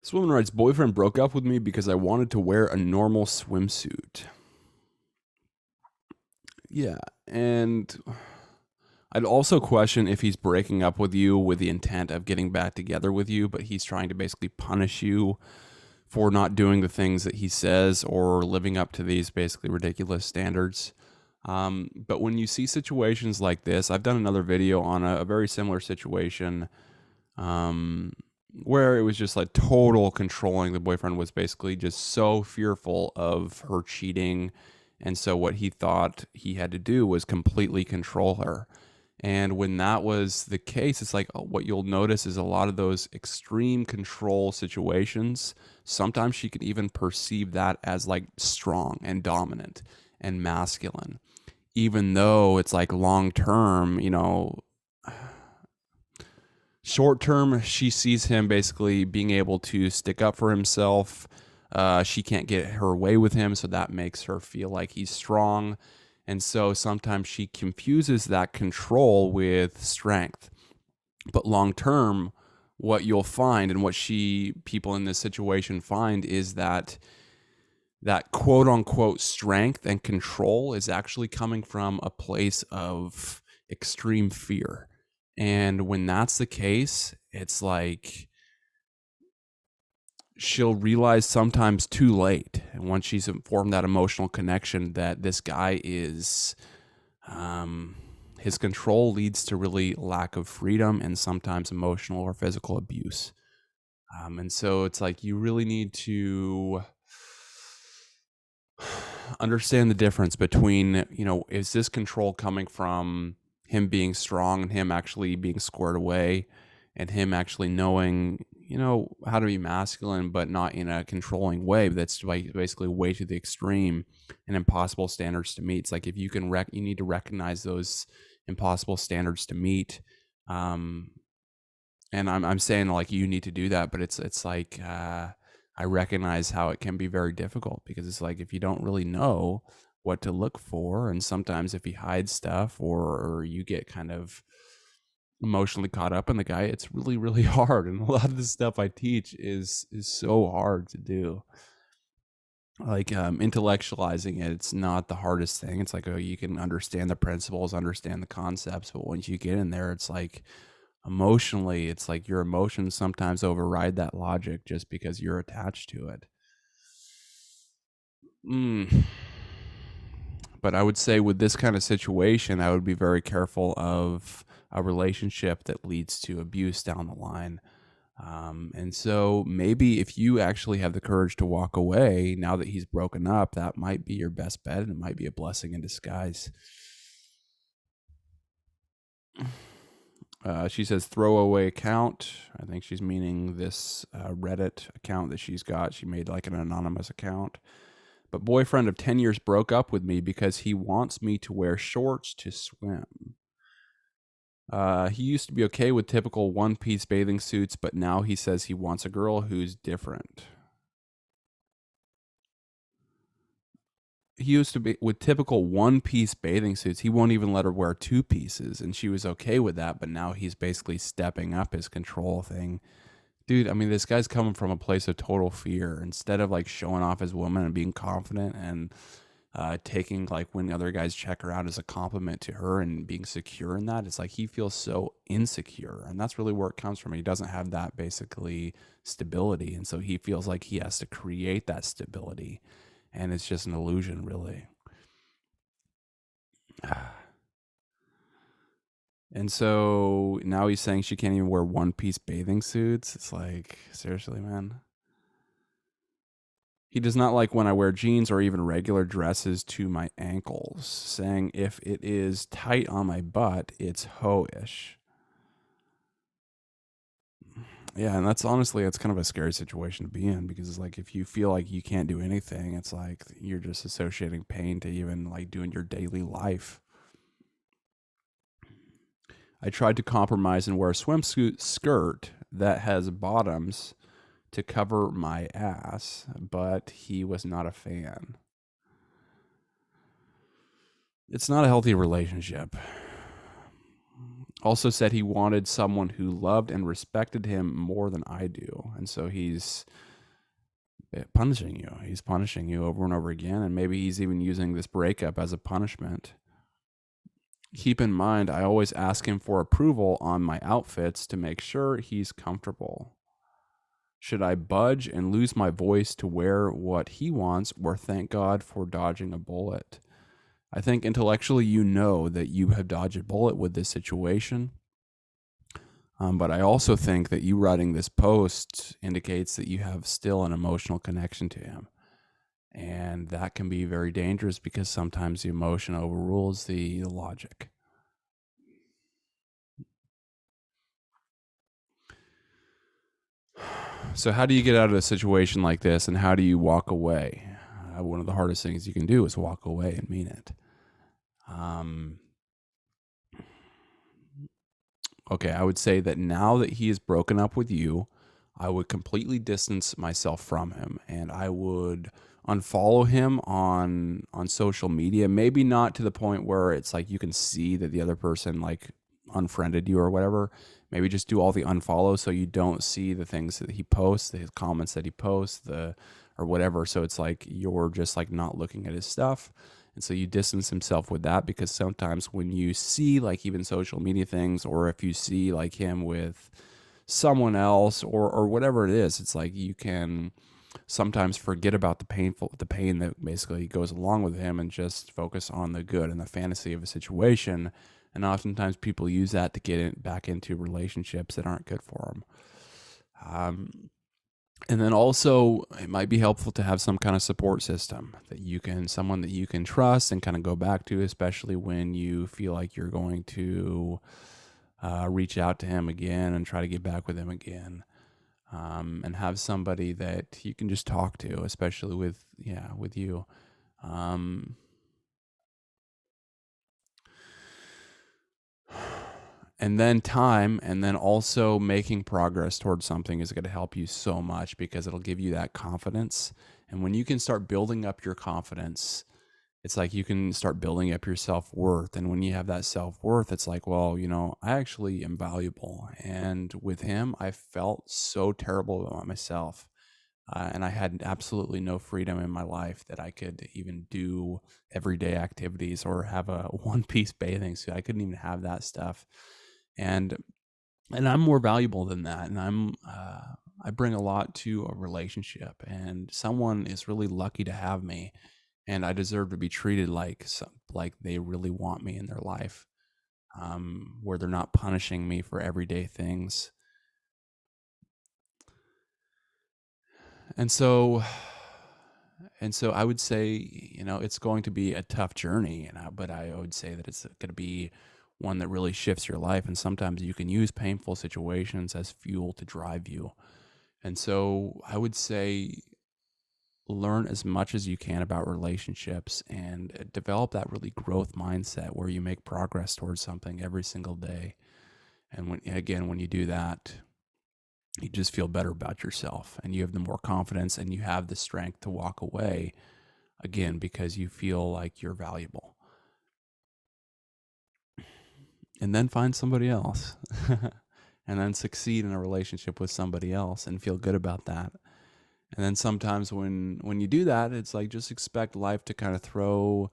This woman writes, boyfriend broke up with me because I wanted to wear a normal swimsuit. Yeah, and I'd also question if he's breaking up with you with the intent of getting back together with you, but he's trying to basically punish you for not doing the things that he says or living up to these basically ridiculous standards. But when you see situations like this, I've done another video on a very similar situation where it was just like total controlling. The boyfriend was basically just so fearful of her cheating. And so what he thought he had to do was completely control her. And when that was the case, it's like what you'll notice is a lot of those extreme control situations. Sometimes she can even perceive that as like strong and dominant and masculine, even though it's like long term, short term, she sees him basically being able to stick up for himself. She can't get her way with him, so that makes her feel like he's strong. And so sometimes she confuses that control with strength. But long term, what you'll find and what people in this situation find is that quote unquote strength and control is actually coming from a place of extreme fear. And when that's the case, it's like she'll realize sometimes too late. And once she's formed that emotional connection that this guy is, his control leads to really lack of freedom and sometimes emotional or physical abuse. And so it's like you really need to understand the difference between, is this control coming from him being strong and him actually being squared away and him actually knowing, how to be masculine, but not in a controlling way. That's basically way to the extreme and impossible standards to meet. It's like if you can you need to recognize those impossible standards to meet. And I'm saying like you need to do that, but it's like I recognize how it can be very difficult because it's like if you don't really know what to look for, and sometimes if he hides stuff or you get kind of emotionally caught up in the guy, it's really, really hard. And a lot of the stuff I teach is so hard to do. Like intellectualizing it, it's not the hardest thing. It's like, oh, you can understand the principles, understand the concepts, but once you get in there, it's like emotionally, it's like your emotions sometimes override that logic just because you're attached to it. But I would say with this kind of situation, I would be very careful of a relationship that leads to abuse down the line. And so maybe if you actually have the courage to walk away now that he's broken up, that might be your best bet, and it might be a blessing in disguise. She says throwaway account. I think she's meaning this Reddit account that she's got. She made like an anonymous account. But boyfriend of 10 years broke up with me because he wants me to wear shorts to swim. He used to be okay with typical one-piece bathing suits, but now he says he wants a girl who's different. He used to be with typical one-piece bathing suits. He won't even let her wear two pieces, and she was okay with that, but now he's basically stepping up his control thing. Dude, I mean, this guy's coming from a place of total fear. Instead of like showing off his woman and being confident and taking like when other guys check her out as a compliment to her and being secure in that, it's like he feels so insecure. And that's really where it comes from. He doesn't have that basically stability. And so he feels like he has to create that stability. And it's just an illusion, really. And so now he's saying she can't even wear one-piece bathing suits. It's like, seriously, man. He does not like when I wear jeans or even regular dresses to my ankles, saying if it is tight on my butt, it's ho-ish. Yeah, and that's honestly, it's kind of a scary situation to be in because it's like if you feel like you can't do anything, it's like you're just associating pain to even like doing your daily life. I tried to compromise and wear a swimsuit skirt that has bottoms to cover my ass, but he was not a fan. It's not a healthy relationship. Also said he wanted someone who loved and respected him more than I do. And so he's punishing you. He's punishing you over and over again. And maybe he's even using this breakup as a punishment. Keep in mind, I always ask him for approval on my outfits to make sure he's comfortable. Should I budge and lose my voice to wear what he wants, or thank God for dodging a bullet? I think intellectually you know that you have dodged a bullet with this situation. But I also think that you writing this post indicates that you have still an emotional connection to him. And that can be very dangerous because sometimes the emotion overrules the logic. So how do you get out of a situation like this, and how do you walk away? One of the hardest things you can do is walk away and mean it. Okay, I would say that now that he has broken up with you, I would completely distance myself from him, and I would unfollow him on social media. Maybe not to the point where it's like you can see that the other person like unfriended you or whatever. Maybe just do all the unfollow so you don't see the things that he posts, the comments that he posts, or whatever. So it's like you're just like not looking at his stuff. And so you distance himself with that, because sometimes when you see like even social media things, or if you see like him with someone else or whatever it is, it's like you can sometimes forget about the pain that basically goes along with him, and just focus on the good and the fantasy of a situation. And oftentimes people use that to get back into relationships that aren't good for them. And then also it might be helpful to have some kind of support system someone that you can trust and kind of go back to, especially when you feel like you're going to reach out to him again and try to get back with him again. And have somebody that you can just talk to, especially with you. And then time, and then also making progress towards something is going to help you so much, because it'll give you that confidence. And when you can start building up your confidence, it's like you can start building up your self-worth. And when you have that self-worth, it's like, well, I actually am valuable. And with him, I felt so terrible about myself. And I had absolutely no freedom in my life that I could even do everyday activities or have a one-piece bathing suit. I couldn't even have that stuff. And I'm more valuable than that. And I bring a lot to a relationship, and someone is really lucky to have me, and I deserve to be treated like they really want me in their life, where they're not punishing me for everyday things. And so I would say, it's going to be a tough journey, but I would say that it's going to be one that really shifts your life. And sometimes you can use painful situations as fuel to drive you. And so I would say learn as much as you can about relationships, and develop that really growth mindset where you make progress towards something every single day. And when you do that, you just feel better about yourself, and you have the more confidence, and you have the strength to walk away again, because you feel like you're valuable. And then find somebody else and then succeed in a relationship with somebody else and feel good about that. And then sometimes when you do that, it's like just expect life to kind of throw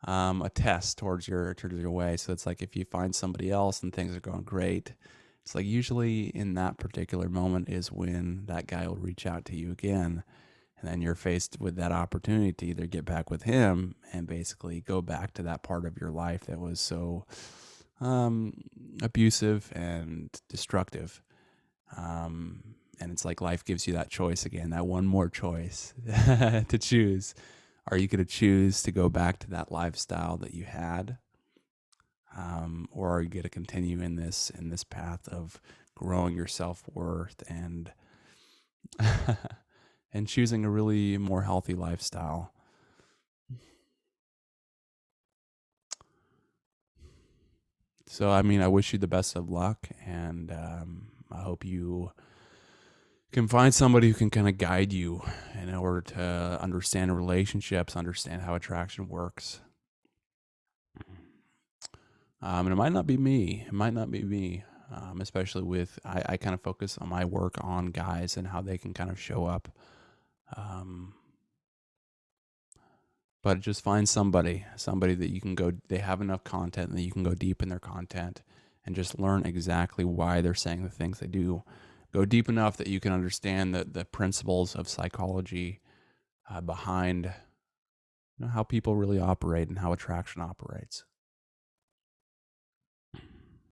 a test towards your way. So it's like if you find somebody else and things are going great, it's like usually in that particular moment is when that guy will reach out to you again. And then you're faced with that opportunity to either get back with him and basically go back to that part of your life that was so abusive and destructive. And it's like life gives you that choice again, that one more choice to choose. Are you going to choose to go back to that lifestyle that you had? Or are you going to continue in this path of growing your self-worth and and choosing a really more healthy lifestyle? So, I mean, I wish you the best of luck, and I hope you can find somebody who can kind of guide you in order to understand relationships, understand how attraction works. And it might not be me. It might not be me. Especially with I kind of focus on my work on guys and how they can kind of show up. Um, but just find somebody that you can go. They have enough content that you can go deep in their content and just learn exactly why they're saying the things they do. Go deep enough that you can understand the principles of psychology behind how people really operate and how attraction operates.